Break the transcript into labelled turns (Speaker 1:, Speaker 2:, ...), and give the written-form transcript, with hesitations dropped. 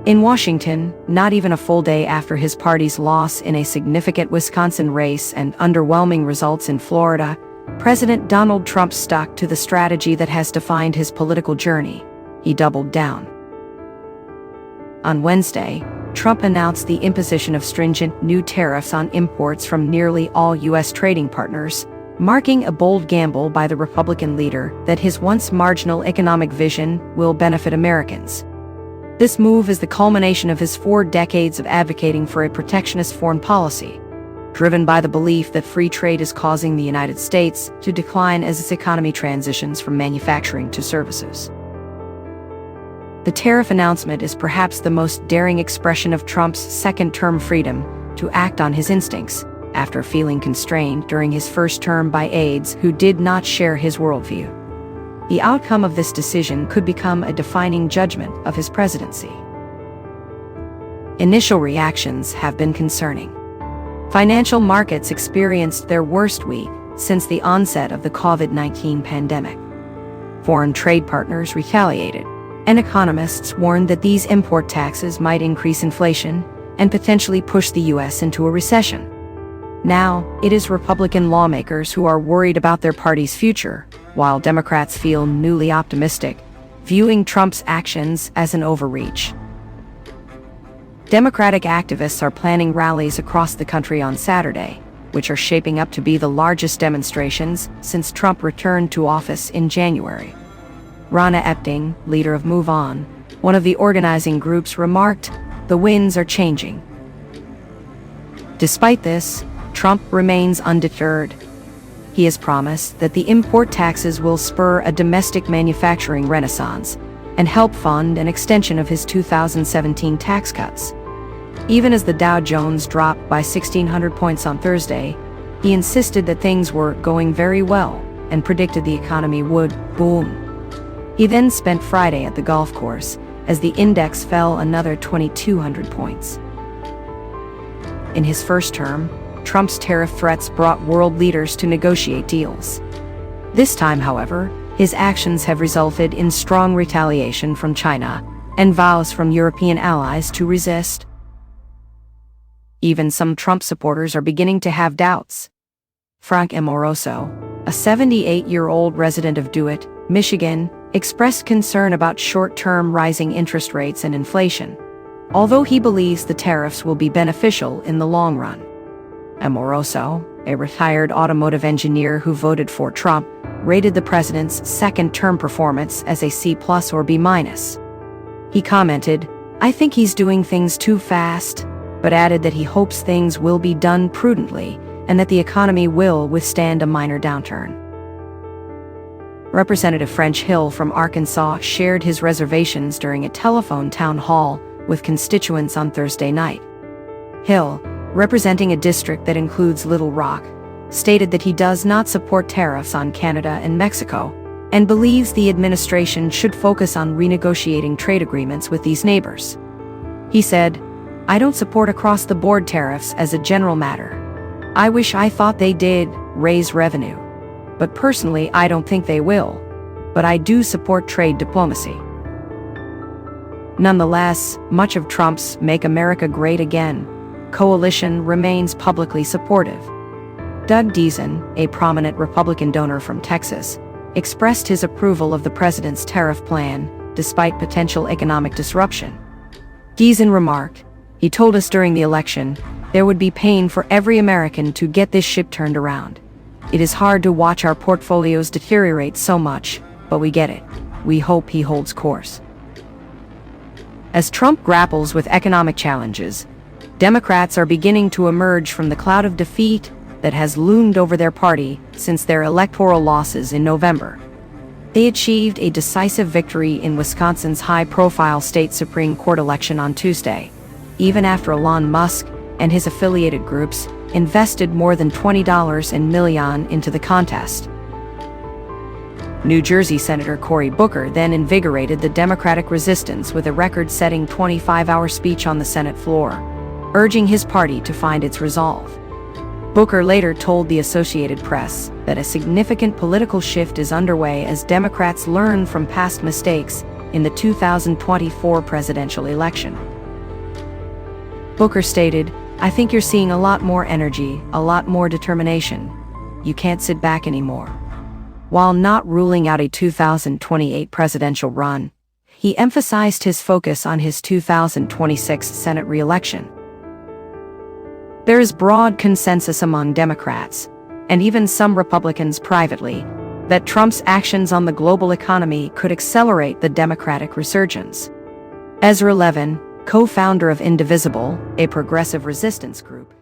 Speaker 1: In Washington, not even a full day after his party's loss in a significant Wisconsin race and underwhelming results in Florida, President Donald Trump stuck to the strategy that has defined his political journey. He doubled down. On Wednesday, Trump announced the imposition of stringent new tariffs on imports from nearly all U.S. trading partners, marking a bold gamble by the Republican leader that his once marginal economic vision will benefit Americans. This move is the culmination of his 4 decades of advocating for a protectionist foreign policy, driven by the belief that free trade is causing the United States to decline as its economy transitions from manufacturing to services. The tariff announcement is perhaps the most daring expression of Trump's second-term freedom to act on his instincts, after feeling constrained during his first term by aides who did not share his worldview. The outcome of this decision could become a defining judgment of his presidency. Initial reactions have been concerning. Financial markets experienced their worst week since the onset of the COVID-19 pandemic. Foreign trade partners retaliated, and economists warned that these import taxes might increase inflation and potentially push the U.S. into a recession. Now, it is Republican lawmakers who are worried about their party's future, while Democrats feel newly optimistic, viewing Trump's actions as an overreach. Democratic activists are planning rallies across the country on Saturday, which are shaping up to be the largest demonstrations since Trump returned to office in January. Ronna Epting, leader of Move On, one of the organizing groups, remarked, "The winds are changing." Despite this, Trump remains undeterred. He has promised that the import taxes will spur a domestic manufacturing renaissance and help fund an extension of his 2017 tax cuts. Even as the Dow Jones dropped by 1,600 points on Thursday, he insisted that things were going very well and predicted the economy would boom. He then spent Friday at the golf course as the index fell another 2,200 points. In his first term, Trump's tariff threats brought world leaders to negotiate deals. This time, however, his actions have resulted in strong retaliation from China and vows from European allies to resist. Even some Trump supporters are beginning to have doubts. Frank Amoroso, a 78-year-old resident of DeWitt, Michigan, expressed concern about short-term rising interest rates and inflation, although he believes the tariffs will be beneficial in the long run. Amoroso, a retired automotive engineer who voted for Trump, rated the president's second-term performance as a C+ or B-. He commented, "I think he's doing things too fast," but added that he hopes things will be done prudently and that the economy will withstand a minor downturn. Representative French Hill from Arkansas shared his reservations during a telephone town hall with constituents on Thursday night. Hill, representing a district that includes Little Rock, stated that he does not support tariffs on Canada and Mexico and believes the administration should focus on renegotiating trade agreements with these neighbors. He said, "I don't support across-the-board tariffs as a general matter. I wish I thought they did raise revenue. But personally, I don't think they will. But I do support trade diplomacy." Nonetheless, much of Trump's Make America Great Again coalition remains publicly supportive. Doug Deason, a prominent Republican donor from Texas, expressed his approval of the president's tariff plan, despite potential economic disruption. Deason remarked, "He told us during the election, there would be pain for every American to get this ship turned around. It is hard to watch our portfolios deteriorate so much, but we get it. We hope he holds course." As Trump grapples with economic challenges, Democrats are beginning to emerge from the cloud of defeat that has loomed over their party since their electoral losses in November. They achieved a decisive victory in Wisconsin's high-profile state Supreme Court election on Tuesday, even after Elon Musk and his affiliated groups invested more than $20 million into the contest. New Jersey Senator Cory Booker then invigorated the Democratic resistance with a record-setting 25-hour speech on the Senate floor, urging his party to find its resolve. Booker later told the Associated Press that a significant political shift is underway as Democrats learn from past mistakes in the 2024 presidential election. Booker stated, "I think you're seeing a lot more energy, a lot more determination. You can't sit back anymore." While not ruling out a 2028 presidential run, he emphasized his focus on his 2026 Senate re-election. There is broad consensus among Democrats, and even some Republicans privately, that Trump's actions on the global economy could accelerate the Democratic resurgence. Ezra Levin, co-founder of Indivisible, a progressive resistance group,